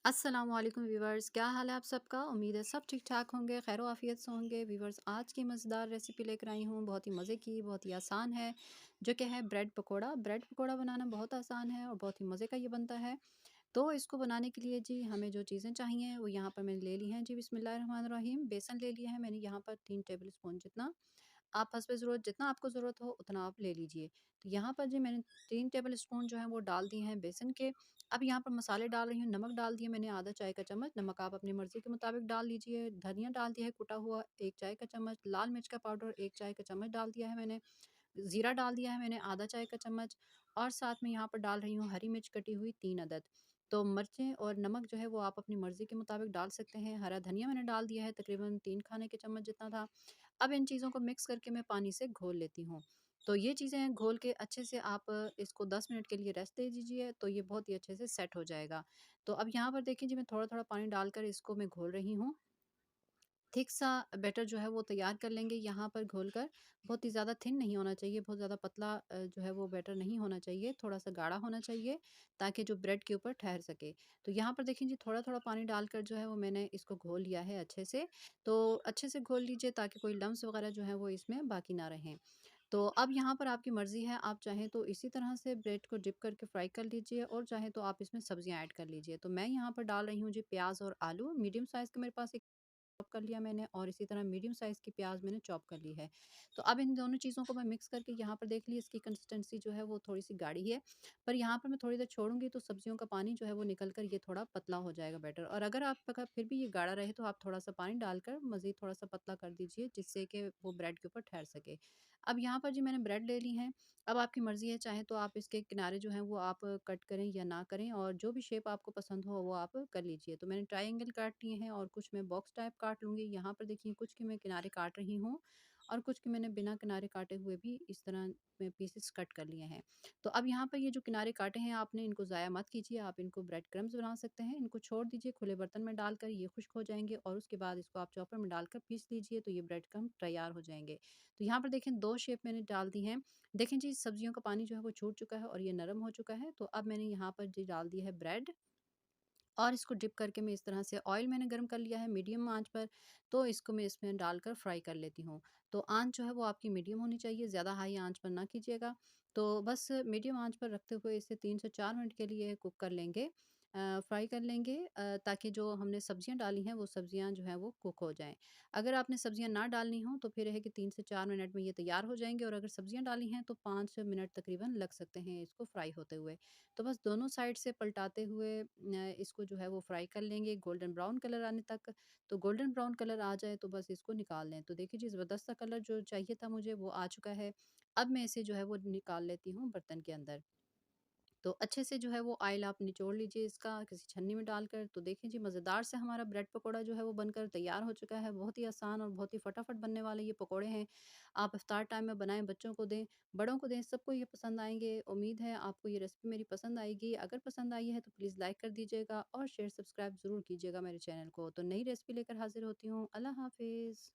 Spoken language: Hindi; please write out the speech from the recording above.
अस्सलाम वालेकुम व्यूवर्स, क्या हाल है आप सबका। उम्मीद है सब ठीक ठाक होंगे, खैर आफियत से होंगे। व्यूवर्स, आज की मज़ेदार रेसिपी लेकर आई हूँ, बहुत ही मज़े की, बहुत ही आसान है, जो कि है ब्रेड पकोड़ा। ब्रेड पकोड़ा बनाना बहुत आसान है और बहुत ही मज़े का ये बनता है। तो इसको बनाने के लिए जी हमें जो चीज़ें चाहिए वो यहाँ पर मैंने ले ली हैं जी। बिस्मिल्लाहिर्रहमानिर्रहीम। बेसन ले लिया है मैंने यहाँ पर 3 टेबल स्पून जितना। आप हस्बे ज़रूरत जितना आपको ज़रूरत हो उतना आप ले लीजिए। तो यहाँ पर जी मैंने 3 टेबल स्पून जो है वो डाल दिए हैं बेसन के। अब यहाँ पर मसाले डाल रही हूँ, नमक डाल दिया मैंने आधा चाय का चम्मच, नमक आप अपनी मर्ज़ी के मुताबिक डाल लीजिए। धनिया डाल दिया है कुटा हुआ 1 चाय का चम्मच, लाल मिर्च का पाउडर 1 चाय का चम्मच डाल दिया है मैंने, ज़ीरा डाल दिया है मैंने आधा चाय का चम्मच, और साथ में यहाँ पर डाल रही हूँ हरी मिर्च कटी हुई 3 अदद। तो मिर्चें और नमक जो है वो आप अपनी मर्ज़ी के मुताबिक डाल सकते हैं। हरा धनिया मैंने डाल दिया है तकरीबन 3 खाने के चम्मच जितना था। अब इन चीज़ों को मिक्स करके मैं पानी से घोल लेती हूँ। तो ये चीज़ें घोल के अच्छे से आप इसको 10 मिनट के लिए रेस्ट दे दीजिए, तो ये बहुत ही अच्छे से सेट हो जाएगा। तो अब यहाँ पर देखिए जी मैं थोड़ा-थोड़ा पानी डालकर इसको मैं घोल रही हूँ। थिक सा बैटर जो है वो तैयार कर लेंगे यहाँ पर घोलकर। बहुत ही ज़्यादा थिन नहीं होना चाहिए, बहुत ज़्यादा पतला जो है वो बैटर नहीं होना चाहिए, थोड़ा-सा गाढ़ा होना चाहिए ताकि जो ब्रेड के ऊपर ठहर सके। तो यहाँ पर देखिए जी थोड़ा-थोड़ा पानी डालकर जो है वो मैंने इसको घोल लिया है अच्छे से। तो अच्छे से घोल लीजिए ताकि कोई लम्स वगैरह जो है वो इसमें बाकी ना रहें। तो अब यहाँ पर आपकी मर्ज़ी है, आप चाहें तो इसी तरह से ब्रेड को डिप करके फ्राई कर लीजिए और चाहें तो आप इसमें सब्जियाँ ऐड कर लीजिए। तो मैं यहाँ पर डाल रही हूँ जी प्याज़ और आलू, मीडियम साइज़ का मेरे पास चॉप कर लिया मैंने, और इसी तरह मीडियम साइज़ की प्याज मैंने चॉप कर ली है। तो अब इन दोनों चीज़ों को मैं मिक्स करके यहाँ पर देख ली इसकी कंसिस्टेंसी जो है वो थोड़ी-सी गाढ़ी है। पर यहाँ पर मैं थोड़ी देर छोड़ूँगी तो सब्जियों का पानी जो है वो निकल कर ये थोड़ा पतला हो जाएगा बैटर, और अगर आपका फिर भी ये गाढ़ा रहे तो आप थोड़ा-सा पानी डालकर मज़ीद थोड़ा-सा पतला कर दीजिए जिससे कि वो ब्रेड के ऊपर ठहर सके। अब यहाँ पर जी मैंने ब्रेड ले ली हैं। अब आपकी मर्ज़ी है, चाहे तो आप इसके किनारे जो हैं वो आप कट करें या ना करें, और जो भी शेप आपको पसंद हो वो आप कर लीजिए। तो मैंने ट्रायंगल काट लिए हैं और कुछ मैं बॉक्स टाइप काट लूँगी। यहाँ पर देखिए कुछ के मैं किनारे काट रही हूँ और कुछ के मैंने बिना किनारे काटे हुए भी इस तरह में पीसेस कट कर लिए हैं। तो अब यहाँ पर ये जो किनारे काटे हैं आपने इनको ज़ाया मत कीजिए, आप इनको ब्रेड क्रम्स बना सकते हैं। इनको छोड़ दीजिए खुले बर्तन में डालकर, ये खुश्क हो जाएँगे और उसके बाद इसको आप चॉपर में डालकर पीस लीजिए, तो ये ब्रेड क्रम्ब तैयार हो जाएँगे। तो यहाँ पर देखें 2 शेप मैंने डाल दी हैं। देखें जी सब्जियों का पानी जो है वो छूट चुका है और ये नरम हो चुका है। तो अब मैंने यहाँ पर जी डाल दिया है ब्रेड, और इसको डिप करके मैं इस तरह से, ऑयल मैंने गर्म कर लिया है मीडियम आंच पर, तो इसको मैं इसमें डालकर फ्राई कर लेती हूँ। तो आंच जो है वो आपकी मीडियम होनी चाहिए, ज़्यादा हाई आंच पर ना कीजिएगा। तो बस मीडियम आंच पर रखते हुए इसे 3 से 4 मिनट के लिए कुक कर लेंगे, फ्राई कर लेंगे, ताकि जो हमने सब्जियां डाली हैं वो सब्जियां जो हैं वो कुक हो जाएं। अगर आपने सब्जियां ना डालनी हो तो फिर है कि 3 से 4 मिनट में ये तैयार हो जाएंगे, और अगर सब्जियां डाली हैं तो 5 मिनट तकरीबन लग सकते हैं इसको फ्राई होते हुए। तो बस दोनों साइड से पलटाते हुए इसको जो है वो फ्राई कर लेंगे गोल्डन ब्राउन कलर आने तक। तो गोल्डन ब्राउन कलर आ जाए तो बस इसको निकाल लें। तो देखिए जी ज़बरदस्त सा कलर जो चाहिए था मुझे वो आ चुका है। अब मैं इसे जो है वो निकाल लेती हूँ बर्तन के अंदर। तो अच्छे से जो है वो ऑयल आप निचोड़ लीजिए इसका किसी छन्नी में डालकर। तो देखिए जी मज़ेदार से हमारा ब्रेड पकोड़ा जो है वो बनकर तैयार हो चुका है। बहुत ही आसान और बहुत ही फटाफट बनने वाले ये पकोड़े हैं। आप इफ्तार टाइम में बनाएं, बच्चों को दें, बड़ों को दें, सबको ये पसंद आएंगे। उम्मीद है आपको ये रेसिपी मेरी पसंद आएगी। अगर पसंद आई है तो प्लीज़ लाइक कर दीजिएगा और शेयर सब्सक्राइब ज़रूर कीजिएगा मेरे चैनल को। तो नई रेसिपी लेकर हाजिर होती हूँ। अल्लाह हाफिज़।